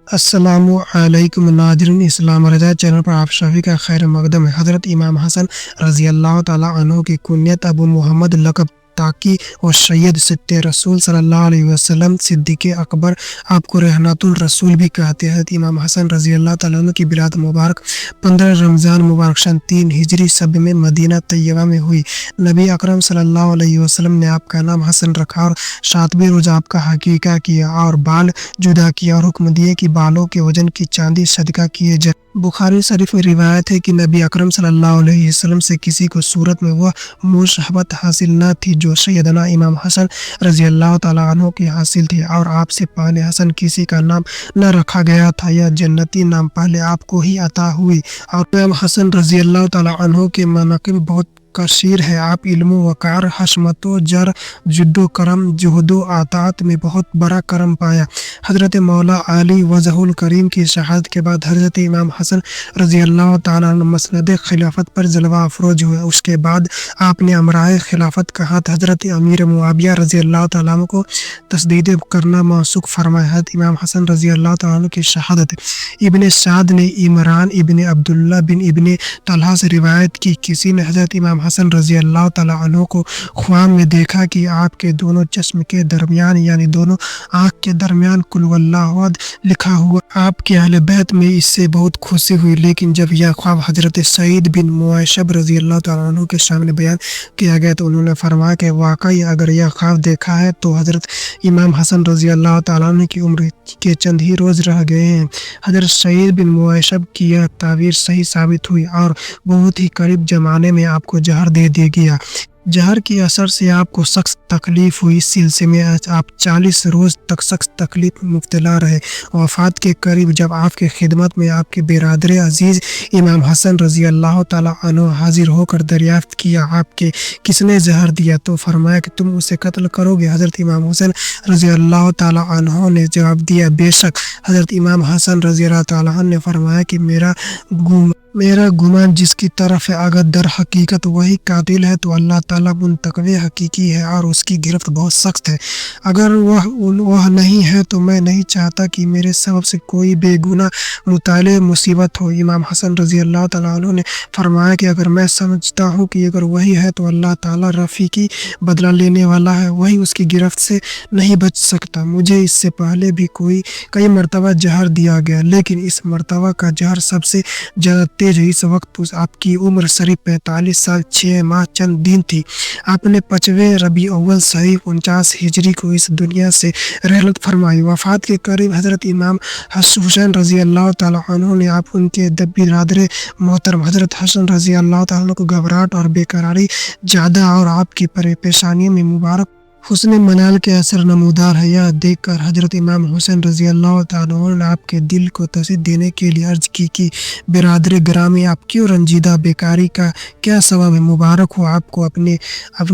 السلام علیکم ناظرین، اسلام رضا چینل پر آپ سبھی کا خیر مقدم ہے۔ حضرت امام حسن رضی اللہ تعالیٰ عنہ کی کنیت ابو محمد لقب تاکی و سید ستہ رسول صلی اللہ علیہ وسلم صدیق اکبر، آپ کو رحمت الرسول بھی کہتے ہیں۔ حضرت امام حسن رضی اللہ تعالیٰ عنہ کی ولادت مبارک 15 رمضان مبارک سن 3 ہجری سب میں مدینہ طیبہ میں ہوئی۔ نبی اکرم صلی اللہ علیہ وسلم نے آپ کا نام حسن رکھا اور 7ویں روز آپ کا عقیقہ کیا اور بال جدا کیا اور حکم دیے کہ بالوں کے وزن کی چاندی صدقہ کیے جائے۔ بخاری شریف میں روایت ہے کہ نبی اکرم صلی اللہ علیہ وسلم سے کسی کو صورت میں وہ مشابہت حاصل نہ تھی جو سیدنا امام حسن رضی اللہ تعالیٰ عنہ کی حاصل تھی، اور آپ سے پہلے حسن کسی کا نام نہ رکھا گیا تھا۔ یہ جنتی نام پہلے آپ کو ہی عطا ہوئی، اور امام حسن رضی اللہ تعالیٰ عنہ کے مناقب بہت کثیر ہے۔ آپ علم و وقار، حشمت و جر، جد و کرم، جہد و عطاعت میں بہت بڑا کرم پایا۔ حضرت مولا علی وجہ الکریم کی شہادت کے بعد حضرت امام حسن رضی اللہ تعالیٰ عنہ مسند خلافت پر جلوہ افروز ہوئے۔ اس کے بعد آپ نے امرائے خلافت کا ہاتھ حضرت امیر معاویہ رضی اللہ تعالیٰ عنہ کو تسدید کرنا موثوق فرمایا۔ حضرت امام حسن رضی اللہ تعالیٰ عنہ کی شہادت۔ ابن سعد نے عمران ابن عبداللہ بن ابن طلحہ سے روایت کی، کسی نے حضرت امام حسن رضی اللہ تعالیٰ عنہ کو خواب میں دیکھا کہ آپ کے دونوں چشم کے درمیان یعنی دونوں آنکھ کے درمیان قل هو اللہ احد لکھا ہوا۔ آپ کے اہل بیت میں اس سے بہت خوشی ہوئی، لیکن جب یہ خواب حضرت سعید بن معیشب رضی اللہ تعالیٰ عنہ کے سامنے بیان کیا گیا تو انہوں نے فرمایا کہ واقعی اگر یہ خواب دیکھا ہے تو حضرت امام حسن رضی اللہ تعالیٰ عنہ کی عمر کے چند ہی روز رہ گئے ہیں۔ حضرت سعید بن معیشب کی یہ تعبیر صحیح ثابت ہوئی اور بہت ہی قریب زمانے میں آپ کو زہر دے دیا گیا۔ زہر کی اثر سے آپ کو سخت تکلیف ہوئی، اس سلسلے میں آپ 40 روز تک سخت تکلیف میں مبتلا رہے۔ وفات کے قریب جب آپ کی خدمت میں آپ کے برادر عزیز امام حسن رضی اللہ تعالیٰ عنہ حاضر ہو کر دریافت کیا آپ کے کس نے زہر دیا تو فرمایا کہ تم اسے قتل کرو گے۔ حضرت امام حسن رضی اللہ تعالیٰ عنہ نے جواب دیا بے شک۔ حضرت امام حسن رضی اللہ تعالیٰ عنہ نے فرمایا کہ میرا گمان جس کی طرف ہے، اگر در حقیقت وہی قاتل ہے تو اللہ تعالیٰ منتقم حقیقی ہے اور اس کی گرفت بہت سخت ہے۔ اگر وہ نہیں ہے تو میں نہیں چاہتا کہ میرے سبب سے کوئی بے گناہ مبتلا مصیبت ہو۔ امام حسن رضی اللہ تعالیٰ عنہ نے فرمایا کہ اگر میں سمجھتا ہوں کہ اگر وہی ہے تو اللہ تعالیٰ رفیقی بدلہ لینے والا ہے، وہی اس کی گرفت سے نہیں بچ سکتا۔ مجھے اس سے پہلے بھی کئی مرتبہ زہر دیا گیا، لیکن اس مرتبہ کا زہر سب سے زیادہ تیز ہے۔ اس وقت آپ کی عمر صرف 45 سال 6 ماہ چند دن تھی۔ آپ نے 5ویں ربیع الاول صحیح 49 ہجری کو اس دنیا سے رحلت فرمائی۔ وفات کے قریب حضرت امام حسین رضی اللہ تعالیٰ عنہ نے ان کے برادر محترم حضرت حسن رضی اللہ تعالیٰ عنہ کو گھبراہٹ اور بے قراری زیادہ اور آپ کی پیشانیوں میں مبارک حسن منال کے اثر نمودار ہے۔ یہ دیکھ کر حضرت امام حسین رضی اللہ تعالیٰ عنہ نے آپ کے دل کو تسلی دینے کے لیے عرض کی کہ برادر گرامی آپ کیوں رنجیدہ، بیکاری کا کیا سبب ہے؟ مبارک ہو آپ کو اپنے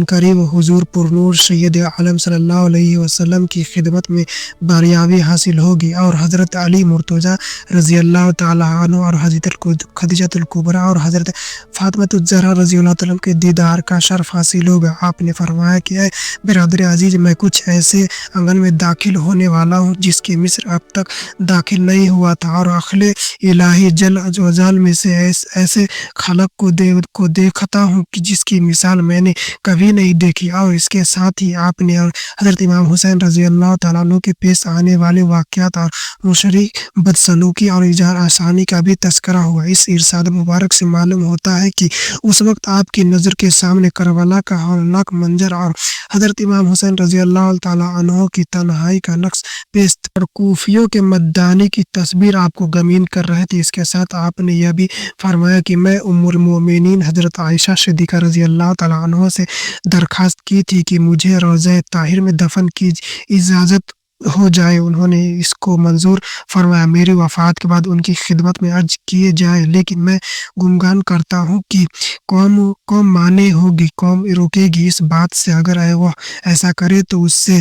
قریب حضور پرنور سید عالم صلی اللہ علیہ وسلم کی خدمت میں باریابی حاصل ہوگی، اور حضرت علی مرتضیٰ رضی اللہ تعالیٰ عنہ اور حضرت خدیجہ الکبریٰ اور حضرت فاطمہ الزہرا رضی اللہ تعالیٰ عنہ کے دیدار کا شرف حاصل ہوگا۔ آپ نے فرمایا کہ اے برادر عزیز، میں کچھ ایسے آنگن میں داخل ہونے والا ہوں جس کی مصر اب تک داخل نہیں ہوا تھا، اور عقل الہی جل وجل میں سے ایسے خلق کو دیکھتا ہوں کہ جس کی مثال میں نے کبھی نہیں دیکھی۔ اور اس کے ساتھ ہی آپ نے حضرت امام حسین رضی اللہ تعالیٰ عنہ کے پیش آنے والے واقعات اور مشرع بدسلوکی اور اظہار آسانی کا بھی تذکرہ ہوا۔ اس ارشاد مبارک سے معلوم ہوتا ہے کہ اس وقت آپ کی نظر کے سامنے کربلا کا ہولناک منظر اور حضرت امام حسین رضی اللہ تعالیٰ عنہ کی تنہائی کا نقش پیش اور کوفیوں کے مدانی کی تصویر آپ کو غمگین کر رہے تھے۔ اس کے ساتھ آپ نے یہ بھی فرمایا کہ میں ام المومنین حضرت عائشہ صدیقہ رضی اللہ تعالیٰ عنہ سے درخواست کی تھی کہ مجھے روضہ طاہر میں دفن کی اجازت ہو جائے۔ انہوں نے اس کو منظور فرمایا۔ میری وفات کے بعد ان کی خدمت میں عرض کیے جائے، لیکن میں گمان کرتا ہوں کہ قوم مانے ہوگی، قوم روکے گی اس بات سے۔ اگر وہ ایسا کرے تو اس سے